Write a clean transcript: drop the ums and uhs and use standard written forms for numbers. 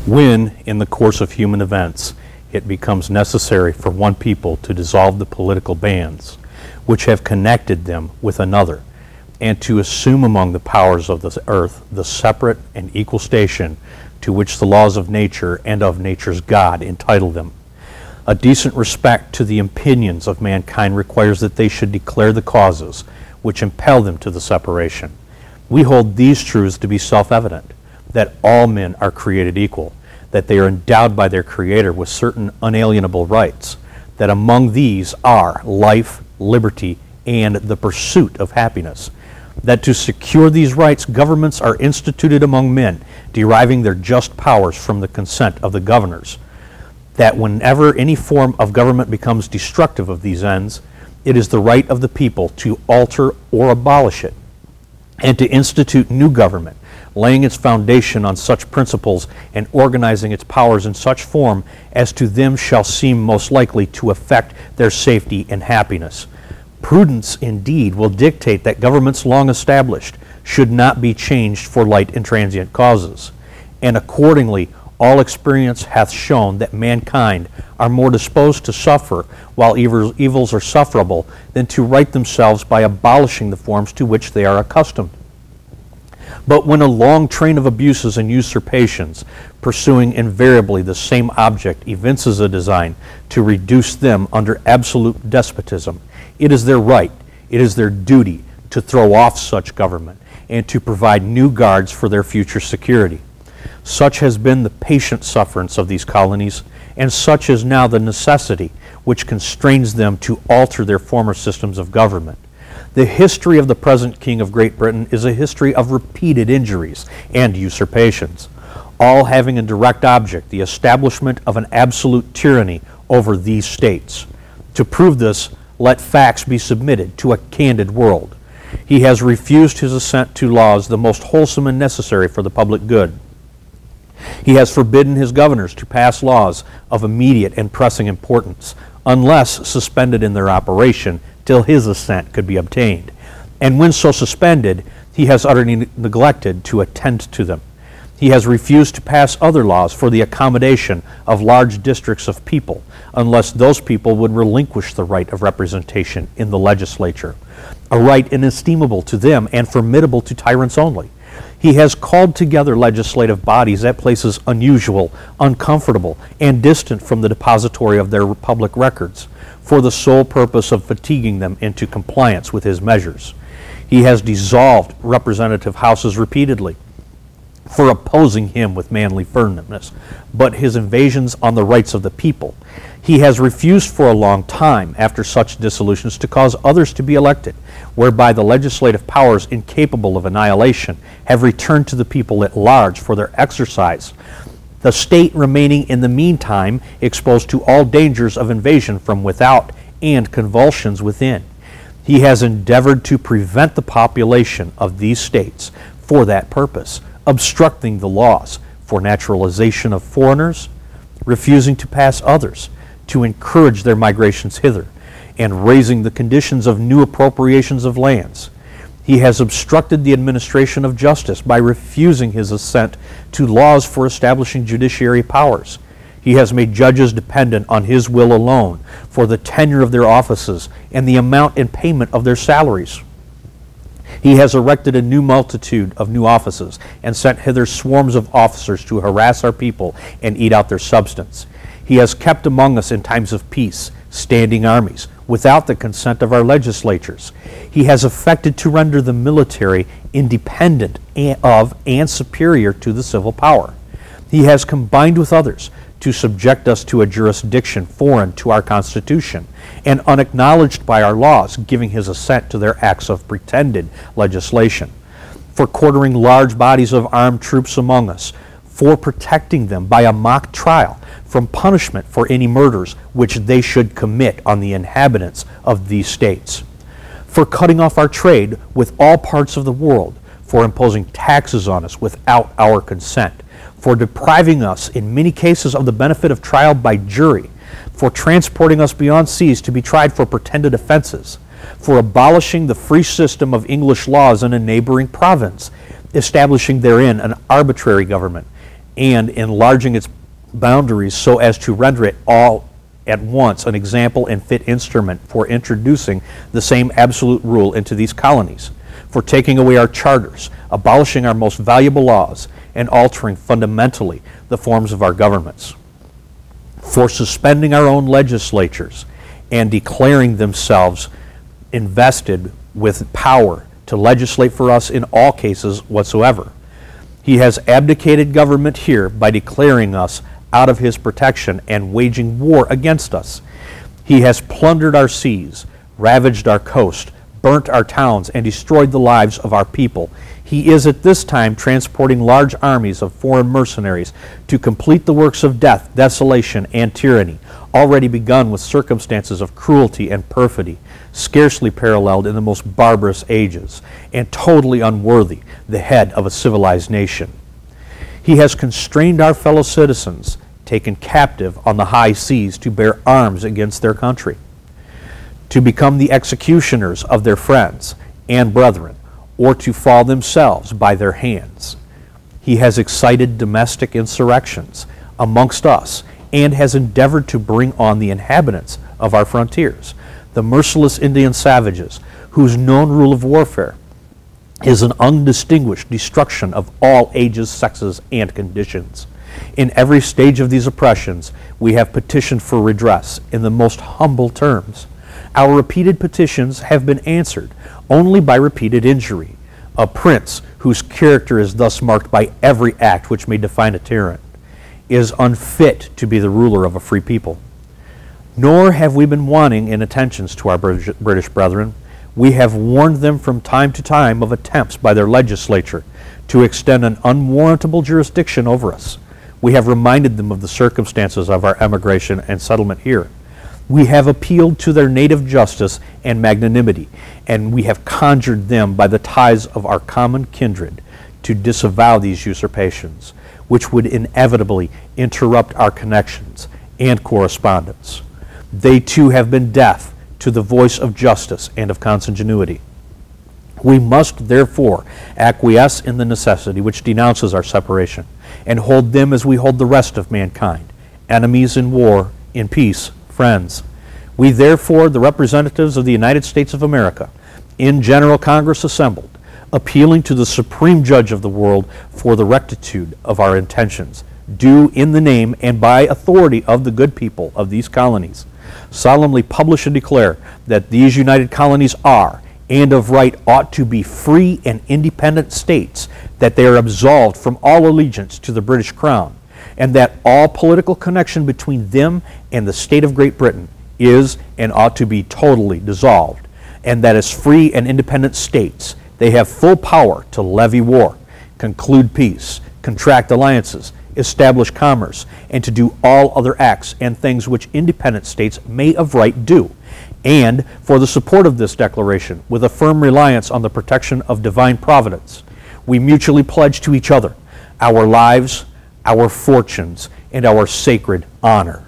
When, in the course of human events, it becomes necessary for one people to dissolve the political bands which have connected them with another, and to assume among the powers of the earth the separate and equal station to which the laws of nature and of nature's God entitle them. A decent respect to the opinions of mankind requires that they should declare the causes which impel them to the separation. We hold these truths to be self-evident, that all men are created equal, that they are endowed by their Creator with certain unalienable rights, that among these are life, liberty, and the pursuit of happiness, that to secure these rights governments are instituted among men, deriving their just powers from the consent of the governors, that whenever any form of government becomes destructive of these ends, it is the right of the people to alter or abolish it, and to institute new government, laying its foundation on such principles and organizing its powers in such form as to them shall seem most likely to affect their safety and happiness. Prudence, indeed, will dictate that governments long established should not be changed for light and transient causes, and accordingly all experience hath shown that mankind are more disposed to suffer while evils are sufferable than to right themselves by abolishing the forms to which they are accustomed. But when a long train of abuses and usurpations, pursuing invariably the same object, evinces a design to reduce them under absolute despotism, it is their right, it is their duty to throw off such government and to provide new guards for their future security. Such has been the patient sufferance of these colonies, and such is now the necessity which constrains them to alter their former systems of government. The history of the present King of Great Britain is a history of repeated injuries and usurpations, all having a direct object, the establishment of an absolute tyranny over these states. To prove this, let facts be submitted to a candid world. He has refused his assent to laws the most wholesome and necessary for the public good. He has forbidden his governors to pass laws of immediate and pressing importance, unless suspended in their operation till his assent could be obtained. And when so suspended, he has utterly neglected to attend to them. He has refused to pass other laws for the accommodation of large districts of people, unless those people would relinquish the right of representation in the legislature, a right inestimable to them and formidable to tyrants only. He has called together legislative bodies at places unusual, uncomfortable, and distant from the depository of their public records, for the sole purpose of fatiguing them into compliance with his measures. He has dissolved representative houses repeatedly for opposing him with manly firmness, but his invasions on the rights of the people. He has refused for a long time, after such dissolutions, to cause others to be elected, whereby the legislative powers incapable of annihilation have returned to the people at large for their exercise, the state remaining in the meantime exposed to all dangers of invasion from without and convulsions within. He has endeavored to prevent the population of these states for that purpose, obstructing the laws for naturalization of foreigners, refusing to pass others to encourage their migrations hither, and raising the conditions of new appropriations of lands. He has obstructed the administration of justice by refusing his assent to laws for establishing judiciary powers. He has made judges dependent on his will alone for the tenure of their offices and the amount and payment of their salaries. He has erected a new multitude of new offices and sent hither swarms of officers to harass our people and eat out their substance. He has kept among us in times of peace standing armies without the consent of our legislatures. He has affected to render the military independent of and superior to the civil power. He has combined with others to subject us to a jurisdiction foreign to our Constitution and unacknowledged by our laws, giving his assent to their acts of pretended legislation, for quartering large bodies of armed troops among us, for protecting them by a mock trial from punishment for any murders which they should commit on the inhabitants of these states, for cutting off our trade with all parts of the world, for imposing taxes on us without our consent, for depriving us in many cases of the benefit of trial by jury, for transporting us beyond seas to be tried for pretended offenses, for abolishing the free system of English laws in a neighboring province, establishing therein an arbitrary government, and enlarging its boundaries so as to render it all at once an example and fit instrument for introducing the same absolute rule into these colonies, for taking away our charters, abolishing our most valuable laws, and altering fundamentally the forms of our governments, for suspending our own legislatures and declaring themselves invested with power to legislate for us in all cases whatsoever. He has abdicated government here by declaring us out of his protection and waging war against us. He has plundered our seas, ravaged our coast, burnt our towns, and destroyed the lives of our people. He is at this time transporting large armies of foreign mercenaries to complete the works of death, desolation, and tyranny, already begun with circumstances of cruelty and perfidy, scarcely paralleled in the most barbarous ages, and totally unworthy the head of a civilized nation. He has constrained our fellow citizens, taken captive on the high seas to bear arms against their country, to become the executioners of their friends and brethren, or to fall themselves by their hands. He has excited domestic insurrections amongst us, and has endeavored to bring on the inhabitants of our frontiers, the merciless Indian savages, whose known rule of warfare is an undistinguished destruction of all ages, sexes, and conditions. In every stage of these oppressions, we have petitioned for redress in the most humble terms. Our repeated petitions have been answered only by repeated injury. A prince whose character is thus marked by every act which may define a tyrant is unfit to be the ruler of a free people. Nor have we been wanting in attentions to our British brethren. We have warned them from time to time of attempts by their legislature to extend an unwarrantable jurisdiction over us. We have reminded them of the circumstances of our emigration and settlement here. We have appealed to their native justice and magnanimity, and we have conjured them by the ties of our common kindred to disavow these usurpations, which would inevitably interrupt our connections and correspondence. They too have been deaf to the voice of justice and of consanguinity. We must therefore acquiesce in the necessity which denounces our separation, and hold them as we hold the rest of mankind, enemies in war, in peace, friends. We therefore, the representatives of the United States of America, in General Congress assembled, appealing to the Supreme Judge of the world for the rectitude of our intentions, do in the name and by authority of the good people of these colonies, solemnly publish and declare that these united colonies are, and of right ought to be, free and independent states, that they are absolved from all allegiance to the British Crown, and that all political connection between them and the state of Great Britain is and ought to be totally dissolved, and that as free and independent states they have full power to levy war, conclude peace, contract alliances, establish commerce, and to do all other acts and things which independent states may of right do. And for the support of this declaration, with a firm reliance on the protection of divine providence, we mutually pledge to each other our lives, our fortunes, and our sacred honor.